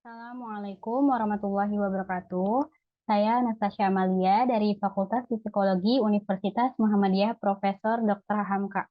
Assalamualaikum warahmatullahi wabarakatuh. Saya Natasha Amalia dari Fakultas Psikologi Universitas Muhammadiyah Profesor Dr. Hamka.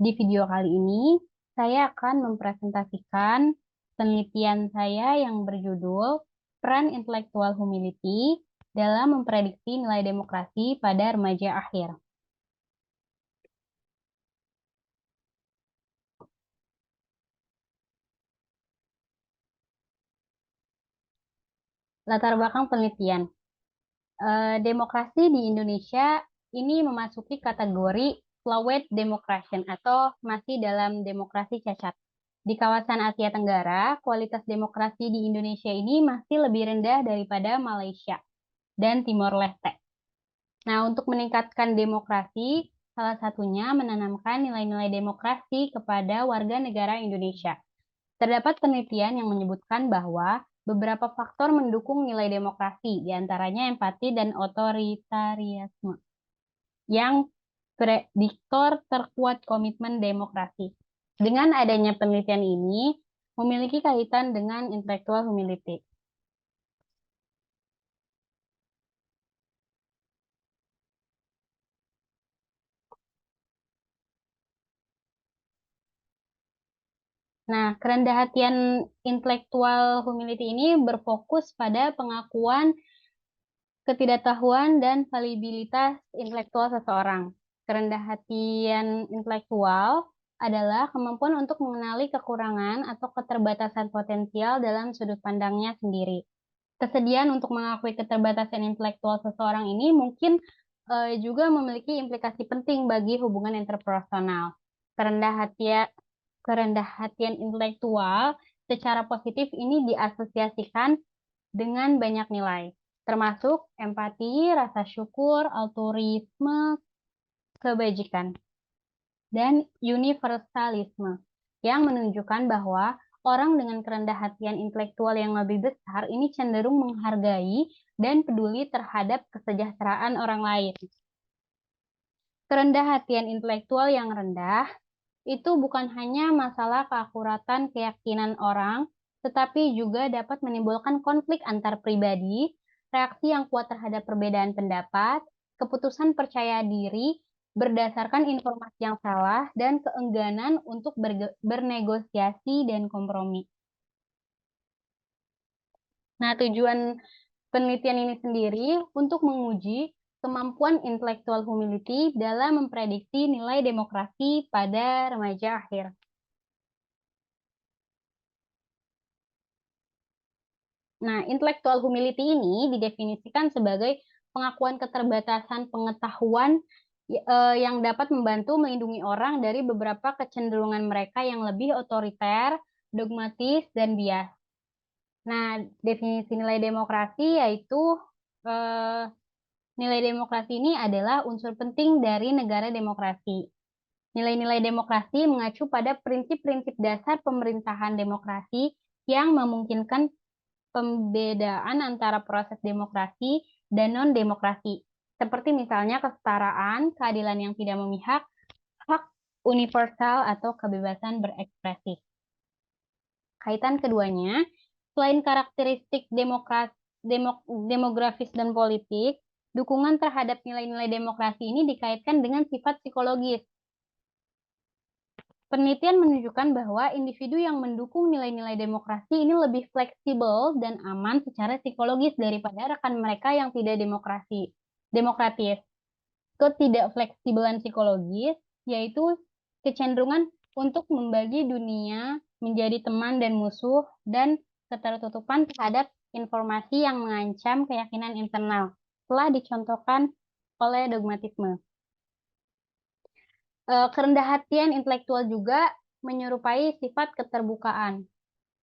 Di video kali ini, saya akan mempresentasikan penelitian saya yang berjudul Peran Intellectual Humility dalam memprediksi nilai demokrasi pada remaja akhir. Latar belakang penelitian. Demokrasi di Indonesia ini memasuki kategori flawed democration atau masih dalam demokrasi cacat. Di kawasan Asia Tenggara, kualitas demokrasi di Indonesia ini masih lebih rendah daripada Malaysia dan Timor Leste. Nah, untuk meningkatkan demokrasi, salah satunya menanamkan nilai-nilai demokrasi kepada warga negara Indonesia. Terdapat penelitian yang menyebutkan bahwa beberapa faktor mendukung nilai demokrasi, diantaranya empati dan otoritarianisme, yang prediktor terkuat komitmen demokrasi. Dengan adanya penelitian ini, memiliki kaitan dengan intellectual humility. Nah, kerendahan hatian intellectual humility ini berfokus pada pengakuan ketidaktahuan dan falibilitas intelektual seseorang. Kerendahan hatian intelektual adalah kemampuan untuk mengenali kekurangan atau keterbatasan potensial dalam sudut pandangnya sendiri. Kesediaan untuk mengakui keterbatasan intelektual seseorang ini mungkin juga memiliki implikasi penting bagi hubungan interpersonal. Kerendahan hatian intelektual secara positif ini diasosiasikan dengan banyak nilai, termasuk empati, rasa syukur, altruisme, kebajikan, dan universalisme, yang menunjukkan bahwa orang dengan kerendahan hatian intelektual yang lebih besar ini cenderung menghargai dan peduli terhadap kesejahteraan orang lain. Kerendahan hatian intelektual yang rendah itu bukan hanya masalah keakuratan keyakinan orang, tetapi juga dapat menimbulkan konflik antar pribadi, reaksi yang kuat terhadap perbedaan pendapat, keputusan percaya diri berdasarkan informasi yang salah, dan keengganan untuk bernegosiasi dan kompromi. Nah, tujuan penelitian ini sendiri untuk menguji kemampuan intellectual humility dalam memprediksi nilai demokrasi pada remaja akhir. Nah, intellectual humility ini didefinisikan sebagai pengakuan keterbatasan pengetahuan yang dapat membantu melindungi orang dari beberapa kecenderungan mereka yang lebih otoriter, dogmatis, dan bias. Nah, definisi nilai demokrasi yaitu eh, nilai demokrasi ini adalah unsur penting dari negara demokrasi. Nilai-nilai demokrasi mengacu pada prinsip-prinsip dasar pemerintahan demokrasi yang memungkinkan pembedaan antara proses demokrasi dan non-demokrasi, seperti misalnya kesetaraan, keadilan yang tidak memihak, hak universal, atau kebebasan berekspresi. Kaitan keduanya, selain karakteristik demografis dan politik, dukungan terhadap nilai-nilai demokrasi ini dikaitkan dengan sifat psikologis. Penelitian menunjukkan bahwa individu yang mendukung nilai-nilai demokrasi ini lebih fleksibel dan aman secara psikologis daripada rekan mereka yang tidak demokratis. Ketidakfleksibelan psikologis yaitu kecenderungan untuk membagi dunia menjadi teman dan musuh dan ketertutupan terhadap informasi yang mengancam keyakinan internal telah dicontohkan oleh dogmatisme. Kerendahan intelektual juga menyerupai sifat keterbukaan.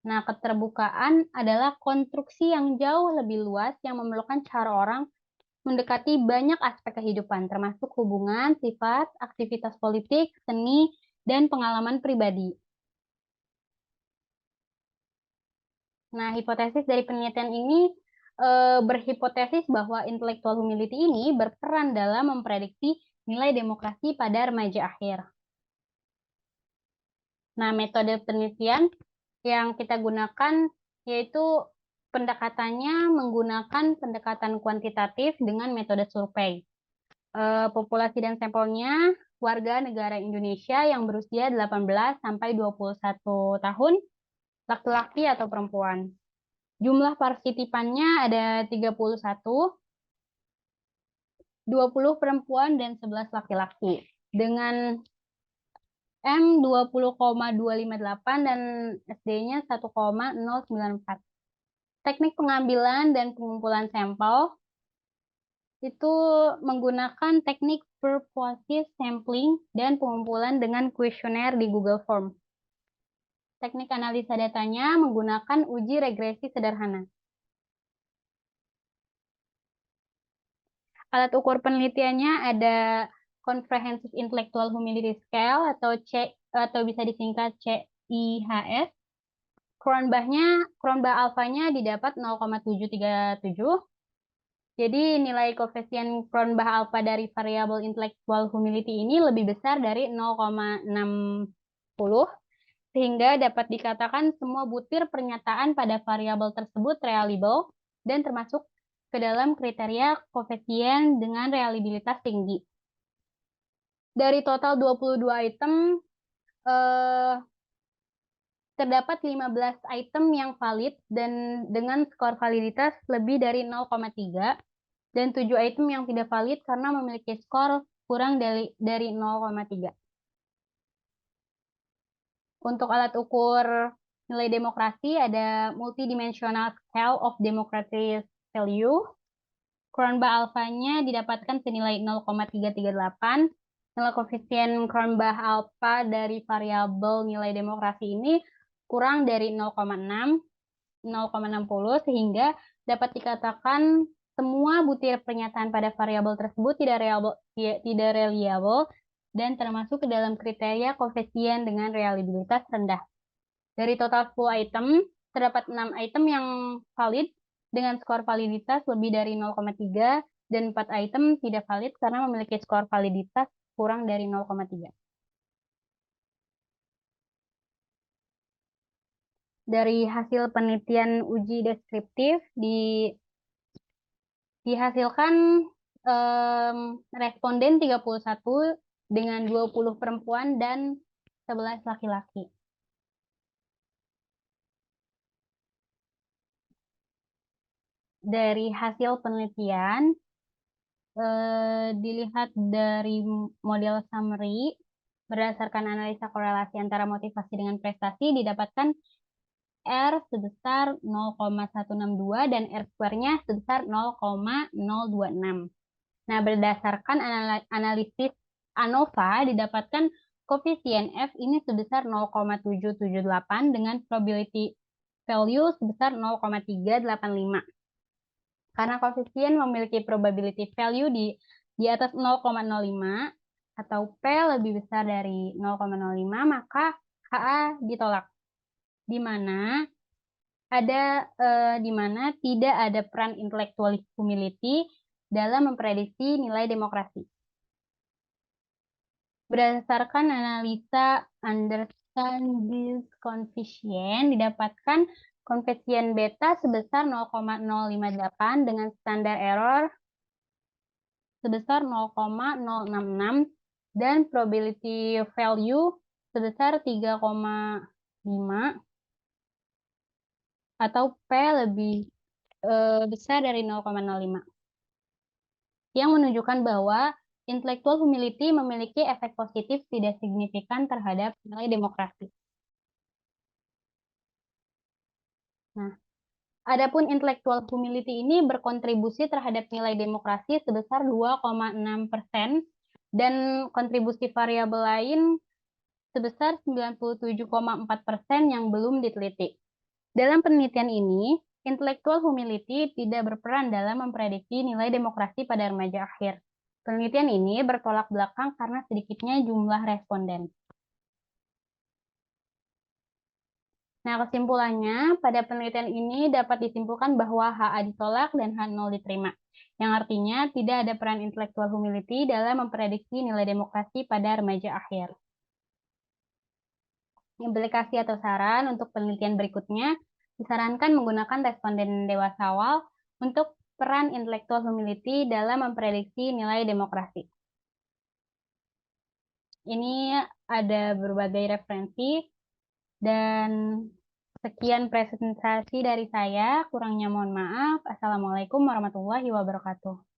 Nah, keterbukaan adalah konstruksi yang jauh lebih luas yang memerlukan cara orang mendekati banyak aspek kehidupan, termasuk hubungan, sifat, aktivitas politik, seni, dan pengalaman pribadi. Nah, hipotesis dari penelitian ini berhipotesis bahwa intellectual humility ini berperan dalam memprediksi nilai demokrasi pada remaja akhir. Nah, metode penelitian yang kita gunakan yaitu pendekatannya menggunakan pendekatan kuantitatif dengan metode survei. Populasi dan sampelnya warga negara Indonesia yang berusia 18 sampai 21 tahun, laki-laki atau perempuan. Jumlah partisipannya ada 31, 20 perempuan dan 11 laki-laki. Dengan M 20,258 dan SD-nya 1,094. Teknik pengambilan dan pengumpulan sampel itu menggunakan teknik persuasive sampling dan pengumpulan dengan kuesioner di Google Form. Teknik analisa datanya menggunakan uji regresi sederhana. Alat ukur penelitiannya ada Comprehensive Intellectual Humility Scale atau bisa disingkat CIHS. Cronbach alfanya didapat 0,737. Jadi nilai koefisien Cronbach alpha dari variabel intellectual humility ini lebih besar dari 0,60 sehingga dapat dikatakan semua butir pernyataan pada variabel tersebut reliable dan termasuk ke dalam kriteria koefisien dengan reliabilitas tinggi. Dari total 22 item, terdapat 15 item yang valid dan dengan skor validitas lebih dari 0,3 dan 7 item yang tidak valid karena memiliki skor kurang dari 0,3. Untuk alat ukur nilai demokrasi ada multidimensional scale of democratic value. Cronbach alfanya didapatkan senilai 0,338. Nilai koefisien Cronbach alpha dari variabel nilai demokrasi ini kurang dari 0,6, 0,60 sehingga dapat dikatakan semua butir pernyataan pada variabel tersebut tidak reliable dan termasuk ke dalam kriteria koefisien dengan reliabilitas rendah. Dari total 10 item, terdapat 6 item yang valid dengan skor validitas lebih dari 0,3 dan 4 item tidak valid karena memiliki skor validitas kurang dari 0,3. Dari hasil penelitian uji deskriptif dihasilkan responden 31 dengan 20 perempuan dan 11 laki-laki. Dari hasil penelitian dilihat dari model summary berdasarkan analisa korelasi antara motivasi dengan prestasi didapatkan R sebesar 0,162 dan R square-nya sebesar 0,026. Nah, berdasarkan analisis ANOVA didapatkan koefisien F ini sebesar 0,778 dengan probability value sebesar 0,385. Karena koefisien memiliki probability value di atas 0,05 atau P lebih besar dari 0,05, maka HA ditolak. Di mana tidak ada peran intellectual humility dalam memprediksi nilai demokrasi. Berdasarkan analisa Anderson coefficient didapatkan koefisien beta sebesar 0,058 dengan standar error sebesar 0,066 dan probability value sebesar 3,5 atau P lebih besar dari 0,05 yang menunjukkan bahwa intellectual humility memiliki efek positif tidak signifikan terhadap nilai demokrasi. Nah, adapun intellectual humility ini berkontribusi terhadap nilai demokrasi sebesar 2,6% dan kontribusi variabel lain sebesar 97,4% yang belum diteliti. Dalam penelitian ini, intellectual humility tidak berperan dalam memprediksi nilai demokrasi pada remaja akhir. Penelitian ini bertolak belakang karena sedikitnya jumlah responden. Nah, kesimpulannya, pada penelitian ini dapat disimpulkan bahwa HA ditolak dan H0 diterima, yang artinya tidak ada peran intellectual humility dalam memprediksi nilai demokrasi pada remaja akhir. Implikasi atau saran untuk penelitian berikutnya, Disarankan menggunakan responden dewasa awal untuk peran intellectual humility dalam memprediksi nilai demokrasi. Ini ada berbagai referensi dan sekian presentasi dari saya. Kurangnya mohon maaf. Assalamualaikum warahmatullahi wabarakatuh.